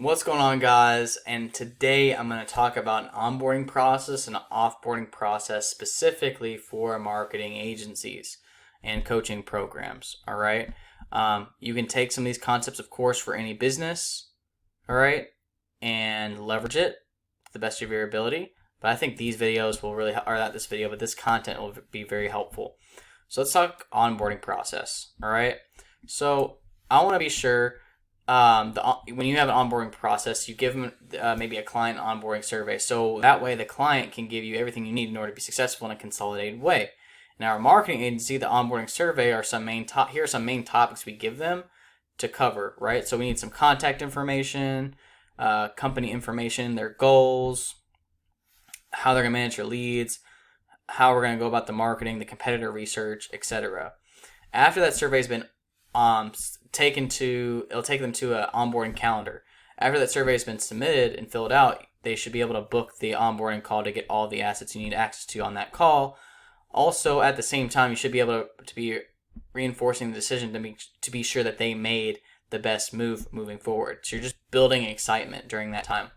What's going on, guys? And today I'm going to talk about an onboarding process and an offboarding process specifically for marketing agencies and coaching programs. All right. You can take some of these concepts, of course, for any business. All right. And leverage it to the best of your ability. But I think these videos will really, or not this video, but this content will be very helpful. So let's talk onboarding process. All right. So I want to be sure when you have an onboarding process, you give them maybe a client onboarding survey. So that way the client can give you everything you need in order to be successful in a consolidated way. In our marketing agency, the onboarding survey are here are some main topics we give them to cover, right? So we need some contact information, company information, their goals, how they're going to manage your leads, how we're going to go about the marketing, the competitor research, etc. After that survey has been it'll take them to an onboarding calendar. After that survey has been submitted and filled out, they should be able to book the onboarding call to get all the assets you need access to on that call. Also, at the same time, you should be able to be reinforcing the decision to be sure that they made the best move moving forward. So you're just building excitement during that time.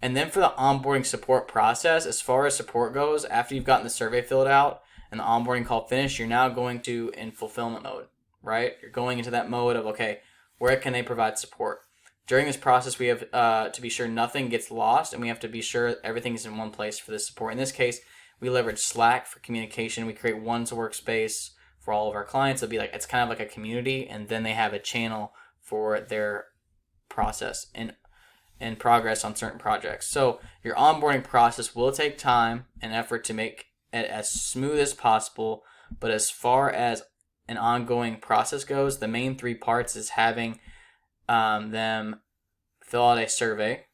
And then for the onboarding support process, as far as support goes, after you've gotten the survey filled out and the onboarding call finished, you're now going to in fulfillment mode. Right? You're going into that mode of, okay, where can they provide support? During this process, we have to be sure nothing gets lost, and we have to be sure everything is in one place for this support. In this case, we leverage Slack for communication. We create one workspace for all of our clients. It'll be like, it's kind of like a community, and then they have a channel for their process and progress on certain projects. So your onboarding process will take time and effort to make it as smooth as possible, but as far as an ongoing process goes, the main three parts is having them fill out a survey,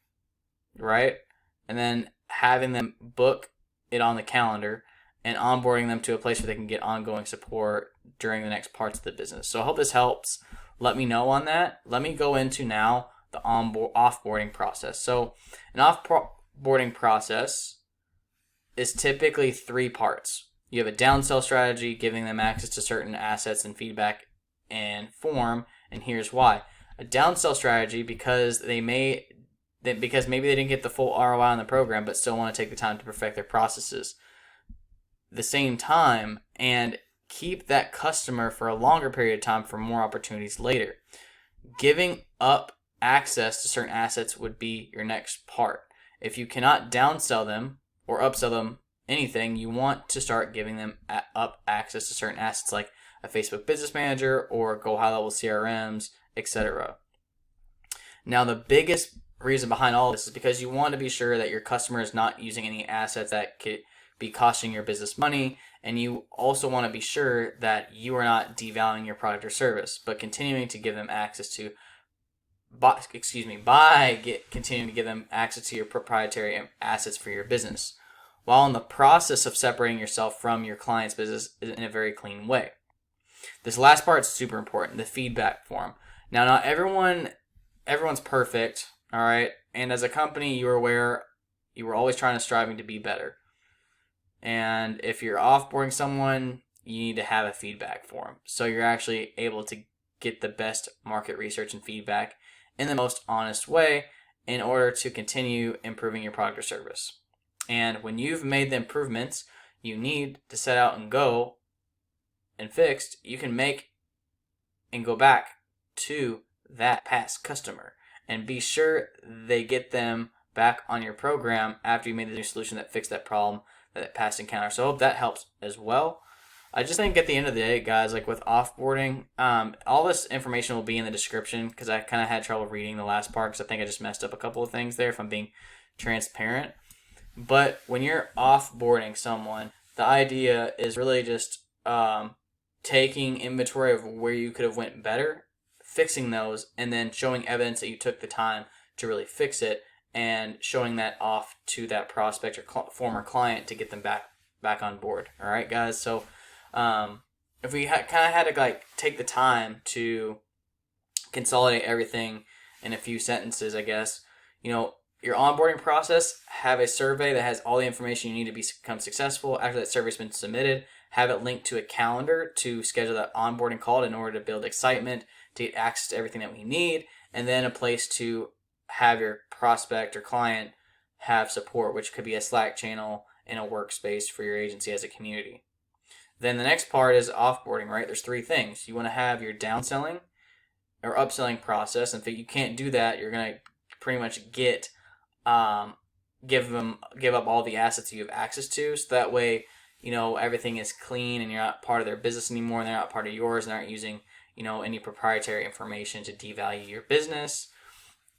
right? And then having them book it on the calendar and onboarding them to a place where they can get ongoing support during the next parts of the business. So I hope this helps. Let me know on that. Let me go into now the offboarding process. So an offboarding process is typically three parts. You have a downsell strategy, giving them access to certain assets and feedback and form, and here's why. A downsell strategy because maybe they didn't get the full ROI on the program, but still want to take the time to perfect their processes. The same time, and keep that customer for a longer period of time for more opportunities later. Giving up access to certain assets would be your next part. If you cannot downsell them or upsell them anything, you want to start giving them up access to certain assets like a Facebook Business Manager or go high level CRMs, etc. Now, the biggest reason behind all this is because you want to be sure that your customer is not using any assets that could be costing your business money, and you also want to be sure that you are not devaluing your product or service, but continuing to give them access to continuing to give them access to your proprietary assets for your business, while in the process of separating yourself from your client's business in a very clean way. This last part is super important, the feedback form. Now, not everyone's perfect, all right? And as a company, you're aware you were always striving to be better. And if you're offboarding someone, you need to have a feedback form. So you're actually able to get the best market research and feedback in the most honest way in order to continue improving your product or service. And when you've made the improvements you need to set out and go and fixed, you can make and go back to that past customer and be sure they get them back on your program after you made the new solution that fixed that problem that past encounter. So I hope that helps as well. I just think at the end of the day, guys, like with offboarding, all this information will be in the description because I kind of had trouble reading the last part because I think I just messed up a couple of things there if I'm being transparent. But when you're offboarding someone, the idea is really just taking inventory of where you could have went better, fixing those, and then showing evidence that you took the time to really fix it and showing that off to that prospect or former client to get them back on board. All right, guys. So if we kind of had to take the time to consolidate everything in a few sentences, I guess, your onboarding process, have a survey that has all the information you need to become successful. After that survey's been submitted, have it linked to a calendar to schedule that onboarding call in order to build excitement, to get access to everything that we need, and then a place to have your prospect or client have support, which could be a Slack channel in a workspace for your agency as a community. Then the next part is offboarding, right? There's three things. You want to have your downselling or upselling process. And if you can't do that, you're going to pretty much give up all the assets you have access to. So that way, everything is clean and you're not part of their business anymore and they're not part of yours and aren't using, any proprietary information to devalue your business.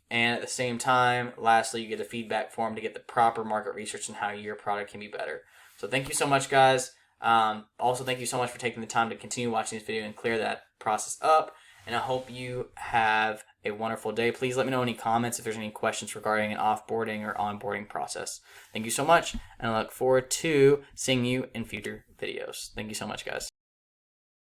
And at the same time, lastly, you get a feedback form to get the proper market research on how your product can be better. So thank you so much, guys. Also, thank you so much for taking the time to continue watching this video and clear that process up. And I hope you have a wonderful day. Please let me know any comments if there's any questions regarding an offboarding or onboarding process. Thank you so much, and I look forward to seeing you in future videos. Thank you so much, guys.